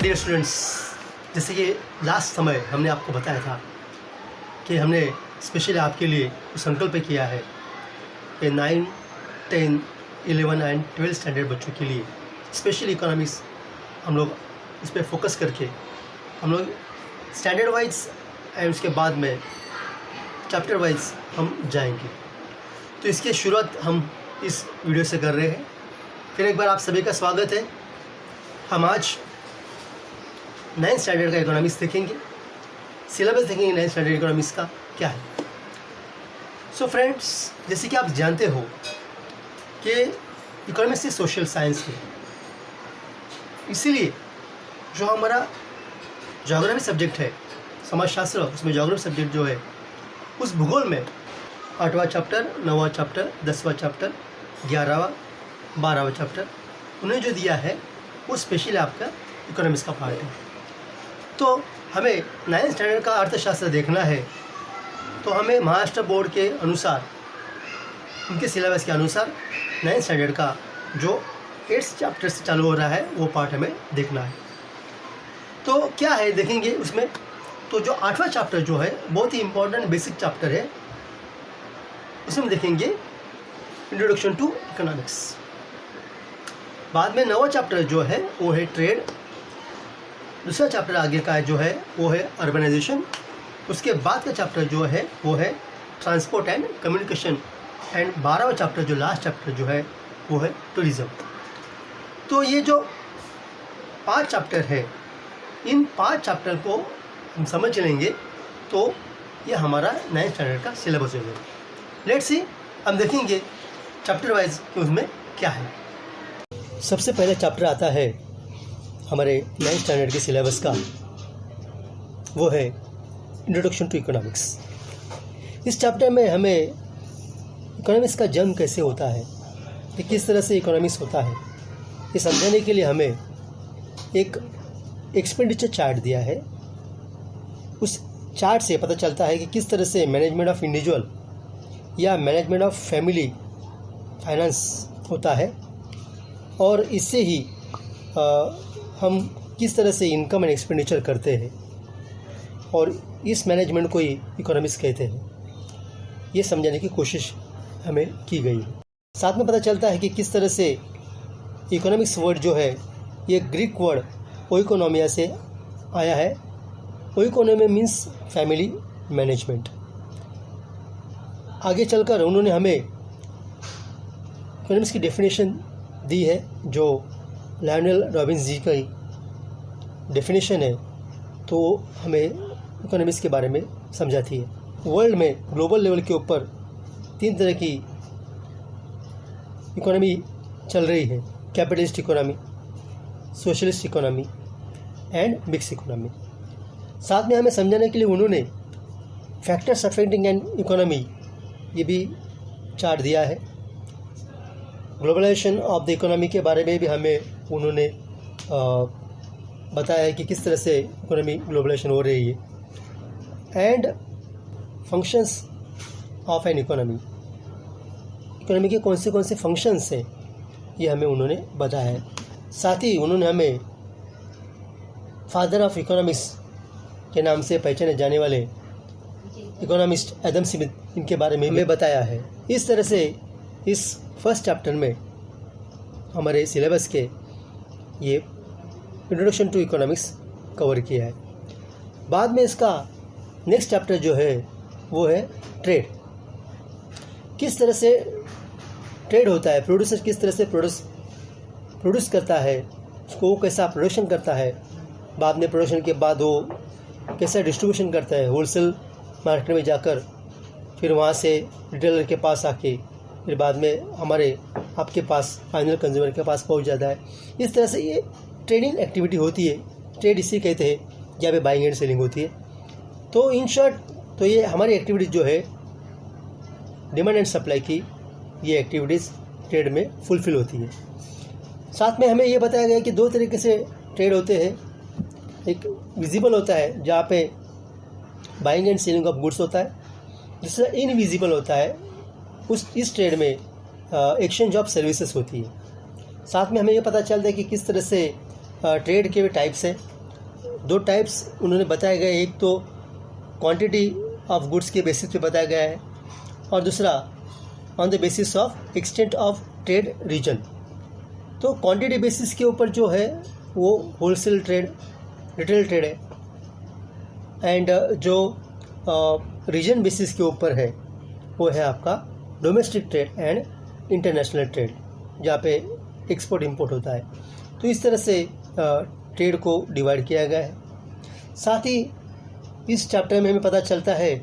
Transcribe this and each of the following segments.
Morning dear students. जैसे कि last समय हमने आपको बताया था कि हमने स्पेशली आपके लिए संकल्प किया है कि 9, 10, 11 एंड 12 स्टैंडर्ड बच्चों के लिए स्पेशली इकोनॉमिक्स हम लोग इस पर फोकस करके हम लोग स्टैंडर्ड वाइज एंड उसके बाद में चैप्टर वाइज हम जाएंगे। तो इसकी शुरुआत हम इस वीडियो से कर रहे हैं। फिर एक बार आप सभी का स्वागत है। हम आज 9th स्टैंडर्ड का इकोनॉमिक्स देखेंगे, सिलेबस देखेंगे 9th स्टैंडर्ड इकोनॉमिक्स का क्या है। सो फ्रेंड्स, जैसे कि आप जानते हो कि इकोनॉमिक्स एक सोशल साइंस है, इसीलिए जो हमारा ज्योग्राफी सब्जेक्ट है समाजशास्त्र, उसमें ज्योग्राफी सब्जेक्ट जो है उस भूगोल में 8वां चैप्टर, 9वां चैप्टर, 10वां चैप्टर, 11वां, 12वां चैप्टर उन्हें जो दिया है वो स्पेशली आपका इकोनॉमिक्स का पार्ट है। तो हमें 9th स्टैंडर्ड का अर्थशास्त्र देखना है तो हमें महाराष्ट्र बोर्ड के अनुसार, उनके सिलेबस के अनुसार 9th स्टैंडर्ड का जो 8th चैप्टर से चालू हो रहा है वो पार्ट हमें देखना है। तो क्या है देखेंगे उसमें। तो जो 8वां चैप्टर जो है बहुत ही इम्पोर्टेंट बेसिक चैप्टर है, उसमें देखेंगे इंट्रोडक्शन टू इकोनॉमिक्स। बाद में 9वां चैप्टर जो है वो है ट्रेड। दूसरा चैप्टर आगे का जो है वो है अर्बनाइजेशन। उसके बाद का चैप्टर जो है वो है ट्रांसपोर्ट एंड कम्युनिकेशन। एंड 12वां चैप्टर जो लास्ट चैप्टर जो है वो है टूरिज़्म। तो ये जो 5 चैप्टर है, इन 5 चैप्टर को हम समझ लेंगे तो ये हमारा 9th स्टैंडर्ड का सिलेबस हो जाएगा। लेट्स सी, हम देखेंगे चैप्टर वाइज उसमें क्या है। सबसे पहले चैप्टर आता है हमारे 9th स्टैंडर्ड के सिलेबस का, वो है इंट्रोडक्शन टू इकोनॉमिक्स। इस चैप्टर में हमें इकोनॉमिक्स का जन्म कैसे होता है, कि किस तरह से इकोनॉमिक्स होता है, ये समझाने के लिए हमें एक एक्सपेंडिचर चार्ट दिया है। उस चार्ट से पता चलता है कि किस तरह से मैनेजमेंट ऑफ इंडिविजुअल या मैनेजमेंट ऑफ फैमिली फाइनेंस होता है, और इससे ही हम किस तरह से इनकम एंड एक्सपेंडिचर करते हैं, और इस मैनेजमेंट को ही इकोनॉमिक्स कहते हैं। ये समझाने की कोशिश हमें की गई है। साथ में पता चलता है कि किस तरह से इकोनॉमिक्स वर्ड जो है ये ग्रीक वर्ड ओइकोनोमिया से आया है। ओइकोनोमिया मीन्स फैमिली मैनेजमेंट। आगे चलकर उन्होंने हमें इकोनॉमिक्स की डेफिनेशन दी है, जो लायनल रॉबिन्स जी की डेफिनेशन है, तो हमें इकोनॉमिक्स के बारे में समझाती है। वर्ल्ड में ग्लोबल लेवल के ऊपर 3 तरह की इकोनॉमी चल रही है: capitalist economy, socialist economy and mix economy. साथ में हमें समझाने के लिए उन्होंने फैक्टर्स अफेक्टिंग एंड इकोनॉमी ये भी चार्ट दिया है। ग्लोबलाइजेशन ऑफ द इकोनॉमी के बारे में भी हमें उन्होंने बताया है कि किस तरह से इकोनॉमी ग्लोबलाइजेशन हो रही है। And functions of an economy, economy के कौन से फंक्शंस हैं ये हमें उन्होंने बताया है। साथ ही उन्होंने हमें फादर ऑफ इकोनॉमिक्स के नाम से पहचाने जाने वाले इकोनॉमिस्ट एडम स्मिथ, इनके बारे में हमें बताया है। इस तरह से इस फर्स्ट चैप्टर में हमारे सिलेबस के ये इंट्रोडक्शन टू इकोनॉमिक्स कवर किया है। बाद में इसका नेक्स्ट चैप्टर जो है वो है ट्रेड। किस तरह से ट्रेड होता है, प्रोड्यूसर किस तरह से प्रोड्यूस करता है, उसको वो कैसा प्रोडक्शन करता है, बाद में प्रोडक्शन के बाद वो कैसा डिस्ट्रीब्यूशन करता है होलसेल मार्केट में जाकर, फिर वहाँ से रिटेलर के पास आके फिर बाद में हमारे आपके पास फाइनल कंज्यूमर के पास पहुंच जाता है। इस तरह से ये ट्रेडिंग एक्टिविटी होती है। ट्रेड इसी कहते हैं जहाँ पे बाइंग एंड सेलिंग होती है। तो इन शॉर्ट, तो ये हमारी एक्टिविटीज़ जो है डिमांड एंड सप्लाई की, ये एक्टिविटीज़ ट्रेड में फुलफिल होती है। साथ में हमें ये बताया गया कि 2 तरीके से ट्रेड होते हैं। एक विजिबल होता है जहाँ पे buying and selling of goods होता है, दूसरा इनविजिबल होता है, इस ट्रेड में एक्सचेंज ऑफ सर्विसेज होती है। साथ में हमें ये पता चलता है कि किस तरह से ट्रेड के टाइप्स हैं, दो टाइप्स उन्होंने बताए गए, एक तो क्वांटिटी ऑफ गुड्स के बेसिस पे बताया गया है और दूसरा on the basis of extent of trade region. तो क्वांटिटी बेसिस के ऊपर जो है वो होलसेल ट्रेड, रिटेल ट्रेड है, एंड जो रीजन बेसिस के ऊपर है वो है आपका domestic trade and international trade, जहाँ पे एक्सपोर्ट इंपोर्ट होता है। तो इस तरह से ट्रेड को डिवाइड किया गया है। साथ ही इस चैप्टर में हमें पता चलता है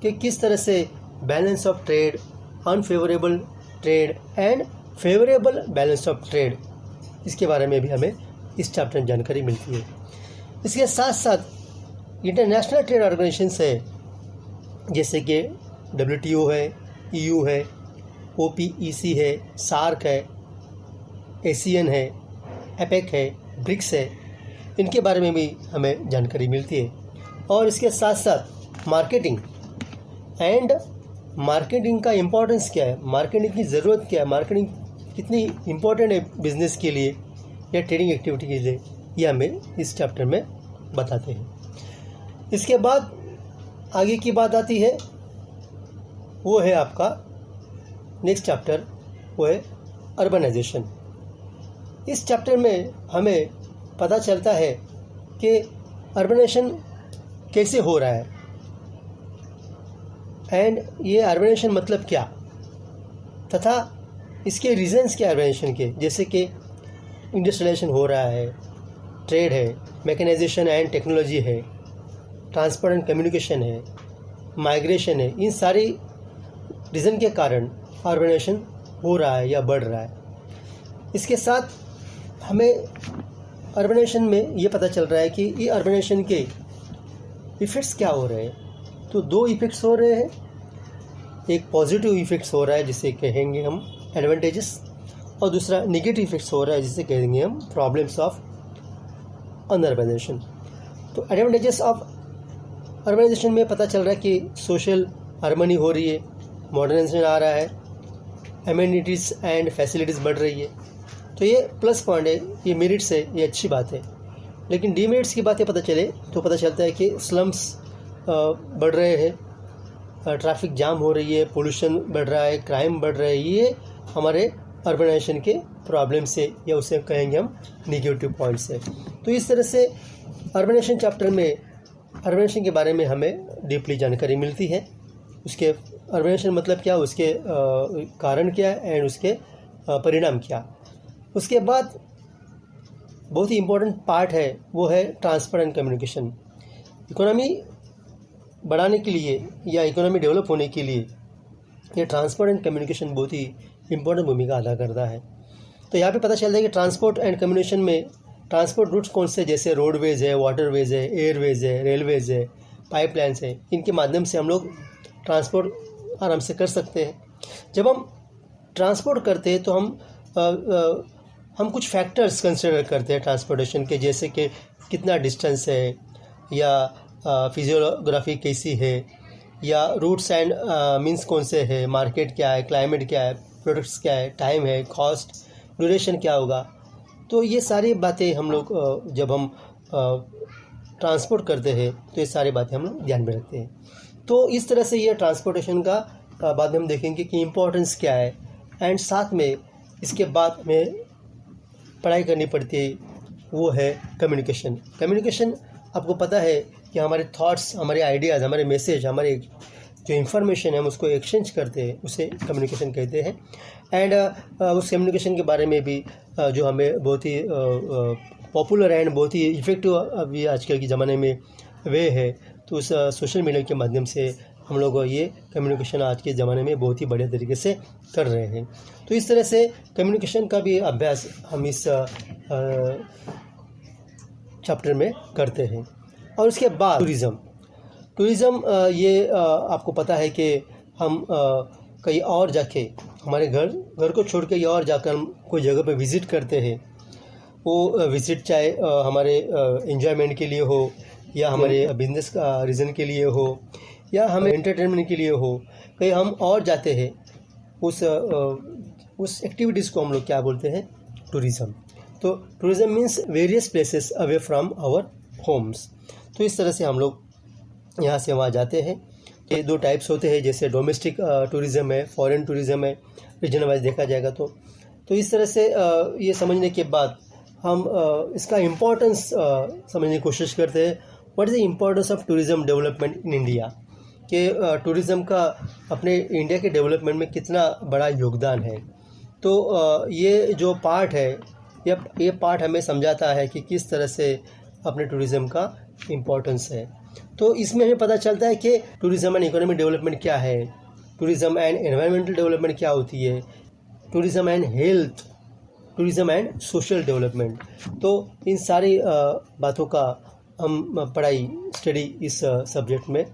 कि किस तरह से balance of trade, unfavourable trade and favourable balance of trade, इसके बारे में भी हमें इस चैप्टर में जानकारी मिलती है। इसके साथ साथ इंटरनेशनल ट्रेड ऑर्गेनाइजेशंस है, जैसे कि WTO है, EU है, OPEC है, सार्क है, ASEAN है, APEC है, ब्रिक्स है, इनके बारे में भी हमें जानकारी मिलती है। और इसके साथ साथ मार्केटिंग का इम्पोर्टेंस क्या है, मार्केटिंग की ज़रूरत क्या है, मार्केटिंग कितनी इम्पोर्टेंट है बिज़नेस के लिए या ट्रेडिंग एक्टिविटी के लिए, ये हमें इस चैप्टर में बताते हैं। इसके बाद आगे की बात आती है, वो है आपका नेक्स्ट चैप्टर, वो है अर्बनाइजेशन। इस चैप्टर में हमें पता चलता है कि अर्बनाइजेशन कैसे हो रहा है एंड ये अर्बनाइजेशन मतलब क्या, तथा इसके रीजंस क्या अर्बनाइजेशन के, जैसे कि इंडस्ट्रियलाइजेशन हो रहा है, ट्रेड है, मैकेनाइजेशन एंड टेक्नोलॉजी है, ट्रांसपोर्ट एंड कम्युनिकेशन है, माइग्रेशन है। इन सारी रीज़न के कारण अर्बनाइजेशन हो रहा है या बढ़ रहा है। इसके साथ हमें अर्बनाइजेशन में ये पता चल रहा है कि ये अर्बनाइजेशन के इफ़ेक्ट्स क्या हो रहे हैं। तो दो इफ़ेक्ट्स हो रहे हैं, एक पॉजिटिव इफ़ेक्ट्स हो रहा है जिसे कहेंगे हम एडवांटेजेस, और दूसरा नेगेटिव इफ़ेक्ट्स हो रहा है जिसे कहेंगे हम प्रॉब्लम्स ऑफ अनअर्बनाइजेशन। तो एडवांटेजेस ऑफ अर्बनाइजेशन में पता चल रहा है कि सोशल हार्मनी हो रही है, मॉडर्नाइजेशन आ रहा है, एमिनिटीज़ एंड फैसिलिटीज़ बढ़ रही है। तो ये प्लस पॉइंट है, ये मेरिट्स है, ये अच्छी बात है। लेकिन डीमेरिट्स की बातें पता चले तो पता चलता है कि स्लम्स बढ़ रहे हैं, ट्रैफिक जाम हो रही है, पोल्यूशन बढ़ रहा है, क्राइम बढ़ रहा है। ये हमारे अर्बनाइजेशन के प्रॉब्लम से, या उसे कहेंगे हम नेगेटिव पॉइंट्स है। तो इस तरह से अर्बनाइजेशन चैप्टर में अर्बनाइजेशन के बारे में हमें डीपली जानकारी मिलती है। उसके अर्बनाइजेशन मतलब क्या, उसके कारण क्या एंड उसके परिणाम क्या। उसके बाद बहुत ही इम्पोर्टेंट पार्ट है, वो है ट्रांसपोर्ट एंड कम्युनिकेशन। इकोनॉमी बढ़ाने के लिए या इकोनॉमी डेवलप होने के लिए ये ट्रांसपोर्ट एंड कम्युनिकेशन बहुत ही इम्पोर्टेंट भूमिका अदा करता है। तो यहाँ पे पता चलता है कि ट्रांसपोर्ट एंड कम्युनिकेशन में ट्रांसपोर्ट रूट्स कौन से, जैसे रोडवेज़ है, वाटरवेज़ है, एयरवेज़ है, रेलवेज़ है, पाइपलाइंस है, इनके माध्यम से हम लोग ट्रांसपोर्ट आराम से कर सकते हैं। जब हम ट्रांसपोर्ट करते हैं तो हम कुछ फैक्टर्स कंसिडर करते हैं ट्रांसपोर्टेशन के, जैसे कि कितना डिस्टेंस है, या फिजियोग्राफी कैसी है, या रूट्स एंड मीन्स कौन से है, मार्केट क्या है, क्लाइमेट क्या है, प्रोडक्ट्स क्या है, टाइम है, कॉस्ट, ड्यूरेशन क्या होगा। तो ये सारी बातें हम लोग जब हम ट्रांसपोर्ट करते हैं तो ये सारी बातें हम लोग ध्यान में रखते हैं। तो इस तरह से ये ट्रांसपोर्टेशन का बाद में हम देखेंगे कि इम्पोर्टेंस क्या है, एंड साथ में इसके बाद हमें पढ़ाई करनी पड़ती है, वो है कम्युनिकेशन। कम्युनिकेशन आपको पता है कि हमारे थॉट्स, हमारे आइडियाज़, हमारे मैसेज, हमारे जो इन्फॉर्मेशन है हम उसको एक्सचेंज करते हैं, उसे कम्युनिकेशन कहते हैं। एंड उस कम्युनिकेशन के बारे में भी जो हमें बहुत ही पॉपुलर एंड बहुत ही इफ़ेक्टिव अभी आजकल के ज़माने में वे है, तो उस सोशल मीडिया के माध्यम से हम लोग ये कम्युनिकेशन आज के ज़माने में बहुत ही बढ़िया तरीके से कर रहे हैं। तो इस तरह से कम्युनिकेशन का भी अभ्यास हम इस चैप्टर में करते हैं। और उसके बाद टूरिज़म ये आपको पता है कि हम कहीं और जाके, हमारे घर को छोड़ के या और जाकर हम कोई जगह पे विज़िट करते हैं। वो विज़िट चाहे हमारे एंजॉयमेंट के लिए हो, या हमारे बिजनेस का रीज़न के लिए हो, या हमें एंटरटेनमेंट के लिए हो, कहीं हम और जाते हैं, उस एक्टिविटीज़ को हम लोग क्या बोलते हैं, टूरिज़म। तो tourism means various places away from our homes. तो इस तरह से हम लोग यहाँ से वहाँ जाते हैं। ये 2 टाइप्स होते हैं, जैसे डोमेस्टिक टूरिज़्म है, फॉरेन टूरिज़्म है, रीजन वाइज देखा जाएगा तो इस तरह से ये समझने के बाद हम इसका इम्पोर्टेंस समझने की कोशिश करते हैं। What is the importance of tourism development in India, कि टूरिज़्म का अपने इंडिया के डेवलपमेंट में कितना बड़ा योगदान है। तो ये जो पार्ट है, ये पार्ट हमें समझाता है कि किस तरह से अपने टूरिज़्म का इम्पोर्टेंस है। तो इसमें हमें पता चलता है कि टूरिज़्म एंड इकोनॉमिक डेवलपमेंट क्या है, टूरिज़्म एंड एनवायरमेंटल डेवलपमेंट क्या होती है, tourism and health, tourism and social development. तो इन सारी बातों का हम पढ़ाई स्टडी इस सब्जेक्ट में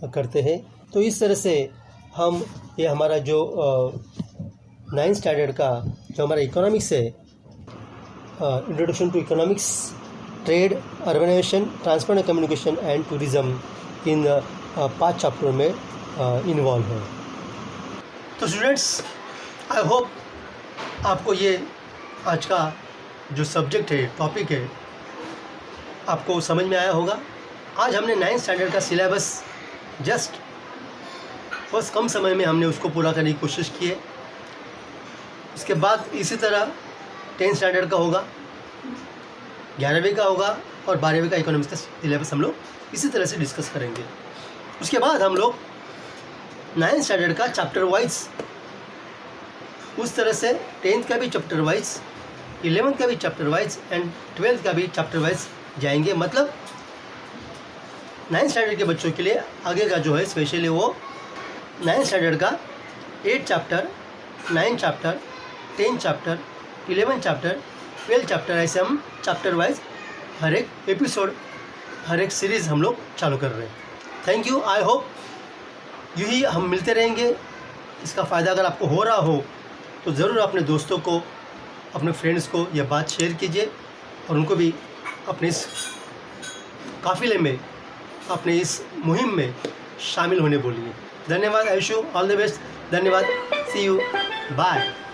करते हैं। तो इस तरह से हम ये हमारा जो 9th स्टैंडर्ड का जो हमारा इकोनॉमिक्स है, introduction to economics, trade, urbanisation, transport and communication and tourism, in 5 chapter में इन्वॉल्व है। तो स्टूडेंट्स, आई होप आपको ये आज का जो सब्जेक्ट है, टॉपिक है, आपको समझ में आया होगा। आज हमने 9th स्टैंडर्ड का सिलेबस जस्ट बस कम समय में हमने उसको पूरा करने की कोशिश की है। उसके बाद इसी तरह 10th स्टैंडर्ड का होगा, 11वीं का होगा और 12वीं का इकोनॉमिक्स का सिलेबस हम लोग इसी तरह से डिस्कस करेंगे। उसके बाद हम लोग 9th स्टैंडर्ड का चैप्टर वाइज उस तरह से 10th का भी चैप्टर वाइज, 11th का भी चैप्टर वाइज एंड 12th का भी चैप्टर वाइज जाएंगे। मतलब 9th स्टैंडर्ड के बच्चों के लिए आगे का जो है स्पेशली वो 9th स्टैंडर्ड का 8 chapter, 9 chapter, 10 chapter, 11 chapter, 12 chapter, ऐसे हम चैप्टर वाइज हर एक एपिसोड, हर एक सीरीज़ हम लोग चालू कर रहे हैं। Thank you. आई होप यूँ ही हम मिलते रहेंगे। इसका फ़ायदा अगर आपको हो रहा हो तो ज़रूर अपने दोस्तों को, अपने फ्रेंड्स को यह बात शेयर कीजिए और उनको भी अपने इस काफ़िले में, अपने इस मुहिम में शामिल होने बोलिए। धन्यवाद। I wish you all the best. धन्यवाद। सी यू। बाय।